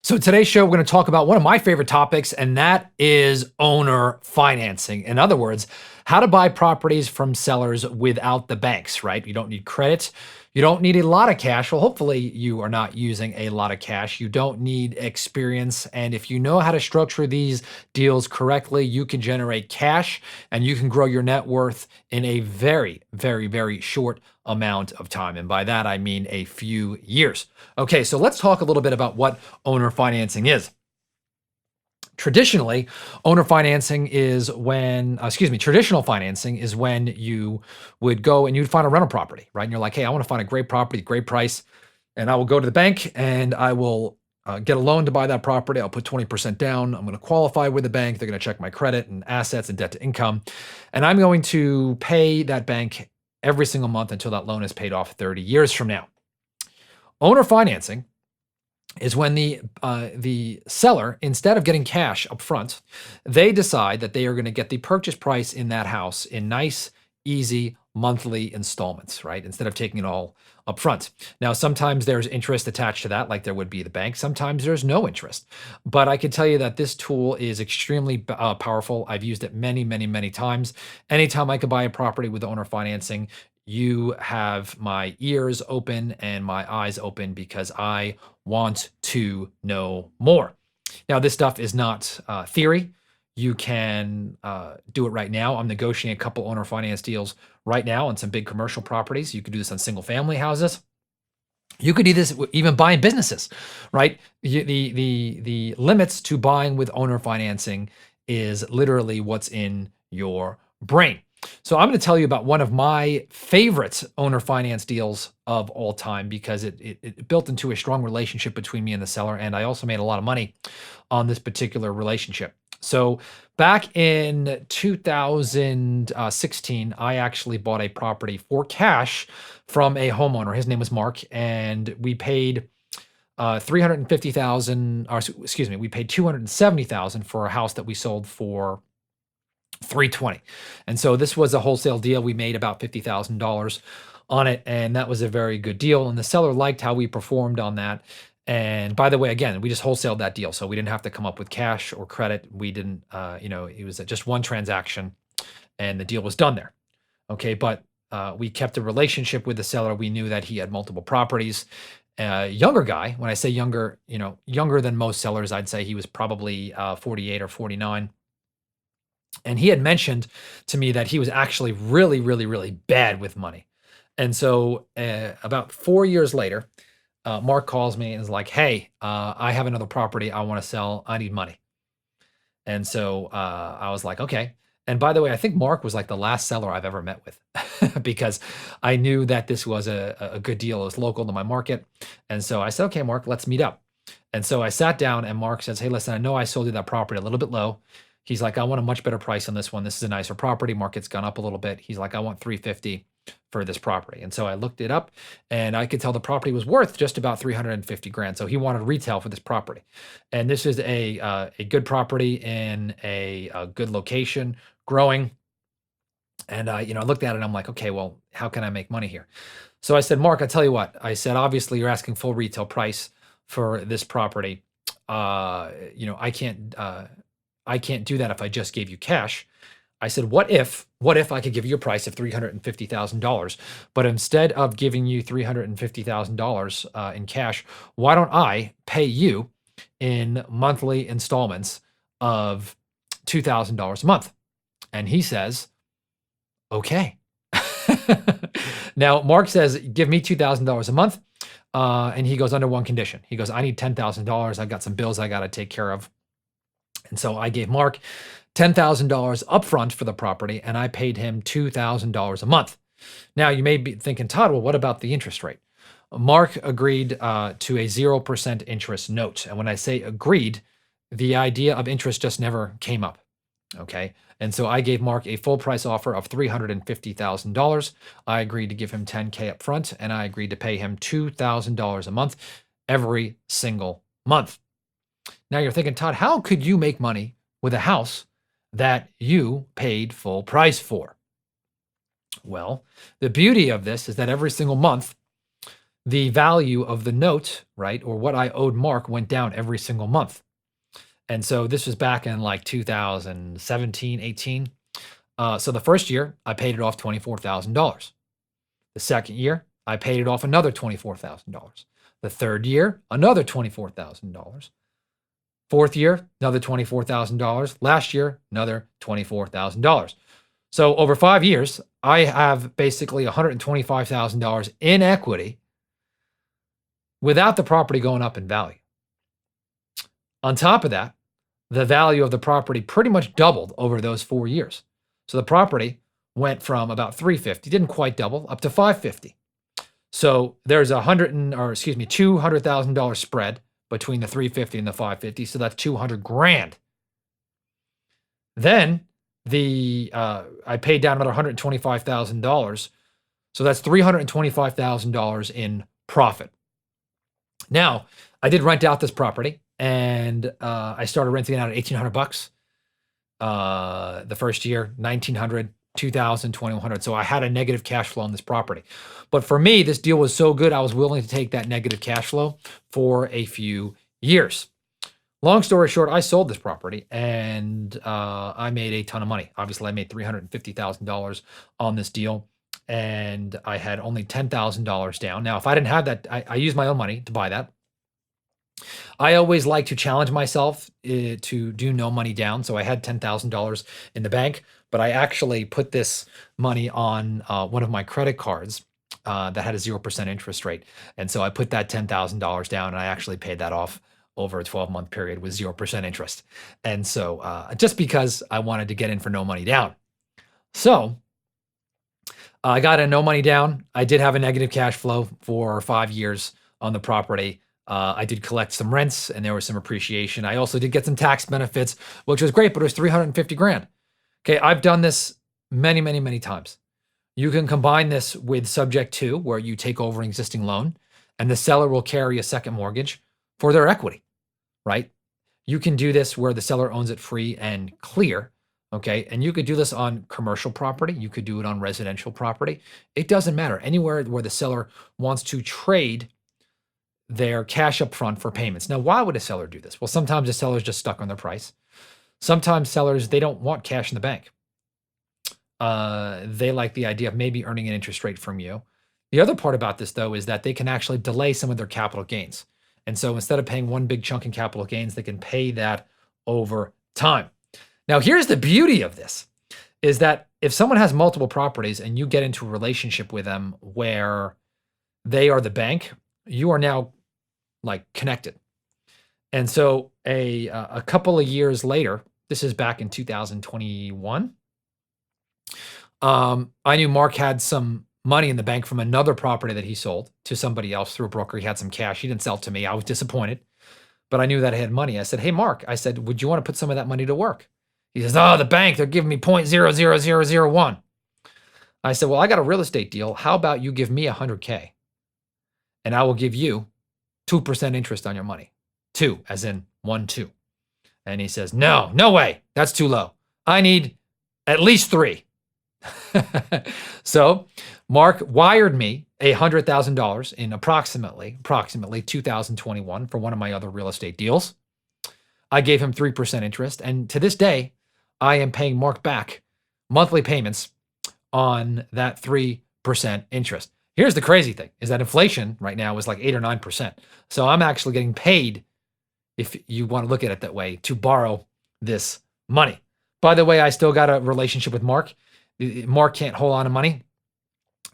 So today's show, we're going to talk about one of my favorite topics, and that is owner financing. In other words, how to buy properties from sellers without the banks, right? You don't need credit. You don't need a lot of cash. Well, hopefully you are not using a lot of cash. You don't need experience. And if you know how to structure these deals correctly, you can generate cash and you can grow your net worth in a very, very, very short amount of time. And by that, I mean a few years. Okay, so let's talk a little bit about what owner financing is. Traditionally, owner financing is when, traditional financing is when you would go and you'd find a rental property, right? And you're like, hey, I want to find a great property, great price, and I will go to the bank and I will get a loan to buy that property. I'll put 20% down. I'm going to qualify with the bank. They're going to check my credit and assets and debt to income. And I'm going to pay that bank every single month until that loan is paid off 30 years from now. Owner financing is when the seller, instead of getting cash up front, they decide that they are going to get the purchase price in that house in nice, easy monthly installments, right? Instead of taking it all up front. Now, sometimes there's interest attached to that, like there would be the bank. Sometimes there's no interest. But I can tell you that this tool is extremely powerful. I've used it many, many, many times. Anytime I could buy a property with owner financing, you have my ears open and my eyes open because I want to know more. Now, this stuff is not theory. You can do it right now. I'm negotiating a couple owner finance deals right now on some big commercial properties. You could do this on single family houses. You could do this even buying businesses, right? The limits to buying with owner financing is literally what's in your brain. So I'm going to tell you about one of my favorite owner finance deals of all time because it built into a strong relationship between me and the seller, and I also made a lot of money on this particular relationship. So back in 2016, I actually bought a property for cash from a homeowner. His name was Mark, and we paid $350,000, or excuse me, we paid $270,000 for a house that we sold for $320,000. And so this was a wholesale deal. We made about $50,000 on it, and that was a very good deal. And the seller liked how we performed on that. And by the way, again, we just wholesaled that deal, so we didn't have to come up with cash or credit. We didn't, it was just one transaction, and the deal was done there. Okay, but we kept a relationship with the seller. We knew that he had multiple properties. Younger guy. When I say younger, younger than most sellers, I'd say he was probably 48 or 49. And he had mentioned to me that he was actually really, really, really bad with money. And so about 4 years later, Mark calls me and is like, hey, I have another property I want to sell. I need money. And so I was like, okay. And by the way, I think Mark was like the last seller I've ever met with because I knew that this was a good deal. It was local to my market. And so I said, okay, Mark, let's meet up. And so I sat down and Mark says, hey, listen, I know I sold you that property a little bit low. He's like, I want a much better price on this one. This is a nicer property. Market's gone up a little bit. He's like, I want $350 for this property. And so I looked it up and I could tell the property was worth just about $350,000. So he wanted retail for this property. And this is a good property in a good location, growing. And I looked at it and I'm like, okay, well, how can I make money here? So I said, Mark, I tell you what, I said, obviously you're asking full retail price for this property. I can't do that if I just gave you cash. I said, what if I could give you a price of $350,000, but instead of giving you $350,000 in cash, why don't I pay you in monthly installments of $2,000 a month? And he says, okay. Now, Mark says, give me $2,000 a month. And he goes, under one condition. He goes, I need $10,000. I've got some bills I got to take care of. And so I gave Mark $10,000 upfront for the property, and I paid him $2,000 a month. Now, you may be thinking, Todd, well, what about the interest rate? Mark agreed to a 0% interest note. And when I say agreed, the idea of interest just never came up. Okay. And so I gave Mark a full price offer of $350,000. I agreed to give him $10K up front, and I agreed to pay him $2,000 a month every single month. Now you're thinking, Todd, how could you make money with a house that you paid full price for? Well, the beauty of this is that every single month, the value of the note, right, or what I owed Mark went down every single month. And so this was back in like 2017, 18. So the first year, I paid it off $24,000. The second year, I paid it off another $24,000. The third year, another $24,000. Fourth year, another $24,000. Last year, another $24,000. So over 5 years, I have basically $125,000 in equity without the property going up in value. On top of that, the value of the property pretty much doubled over those 4 years. So the property went from about 350, didn't quite double, up to 550. So there's $200,000 spread between the 350 and the 550. So that's 200 grand. Then I paid down another $125,000. So that's $325,000 in profit. Now, I did rent out this property, and I started renting it out at $1,800 the first year, $1,900, $2,000, $2,100. So I had a negative cash flow on this property. But for me, this deal was so good, I was willing to take that negative cash flow for a few years. Long story short, I sold this property, and I made a ton of money. Obviously, I made $350,000 on this deal, and I had only $10,000 down. Now, if I didn't have that, I used my own money to buy that. I always like to challenge myself to do no money down. So I had $10,000 in the bank, but I actually put this money on one of my credit cards that had a 0% interest rate. And so I put that $10,000 down, and I actually paid that off over a 12-month period with 0% interest. And so just because I wanted to get in for no money down. So I got a no money down. I did have a negative cash flow for 5 years on the property. I did collect some rents, and there was some appreciation. I also did get some tax benefits, which was great, but it was 350 grand. Okay, I've done this many, many, many times. You can combine this with subject to, where you take over an existing loan, and the seller will carry a second mortgage for their equity, right? You can do this where the seller owns it free and clear, okay? And you could do this on commercial property. You could do it on residential property. It doesn't matter. Anywhere where the seller wants to trade their cash up front for payments. Now, why would a seller do this? Well, sometimes the seller's just stuck on their price. Sometimes sellers, they don't want cash in the bank. They like the idea of maybe earning an interest rate from you. The other part about this, though, is that they can actually delay some of their capital gains. And so instead of paying one big chunk in capital gains, they can pay that over time. Now, here's the beauty of this, is that if someone has multiple properties and you get into a relationship with them where they are the bank, you are now like connected. And so a couple of years later, this is back in 2021, I knew Mark had some money in the bank from another property that he sold to somebody else through a broker. He had some cash. He didn't sell it to me. I was disappointed, but I knew that I had money. I said, hey, Mark, I said, would you want to put some of that money to work? He says, oh, the bank, they're giving me 0.00001. I said, well, I got a real estate deal. How about you give me $100K and I will give you 2% interest on your money. 2, as in 1, 2. And he says, no way. That's too low. I need at least 3. So Mark wired me $100,000 in approximately 2021 for one of my other real estate deals. I gave him 3% interest. And to this day, I am paying Mark back monthly payments on that 3% interest. Here's the crazy thing, is that inflation right now is like 8 or 9%. So I'm actually getting paid, if you want to look at it that way, to borrow this money. By the way, I still got a relationship with Mark. Mark can't hold on to money.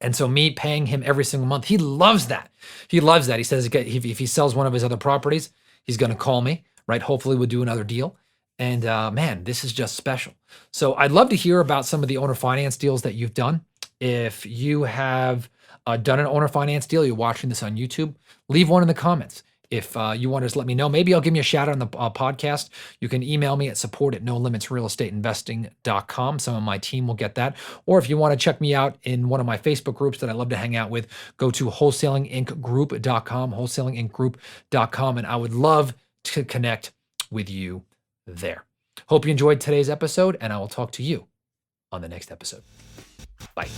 And so me paying him every single month, he loves that. He loves that. He says if he sells one of his other properties, he's going to call me, right? Hopefully we'll do another deal. And man, this is just special. So I'd love to hear about some of the owner finance deals that you've done. If you have done an owner finance deal, you're watching this on YouTube, leave one in the comments. If you want to just let me know, maybe I'll give you a shout out on the podcast. You can email me at support@nolimitsrealestateinvesting.com. Some of my team will get that. Or if you want to check me out in one of my Facebook groups that I love to hang out with, go to wholesalingincgroup.com, wholesalingincgroup.com, and I would love to connect with you there. Hope you enjoyed today's episode, and I will talk to you on the next episode. Bye.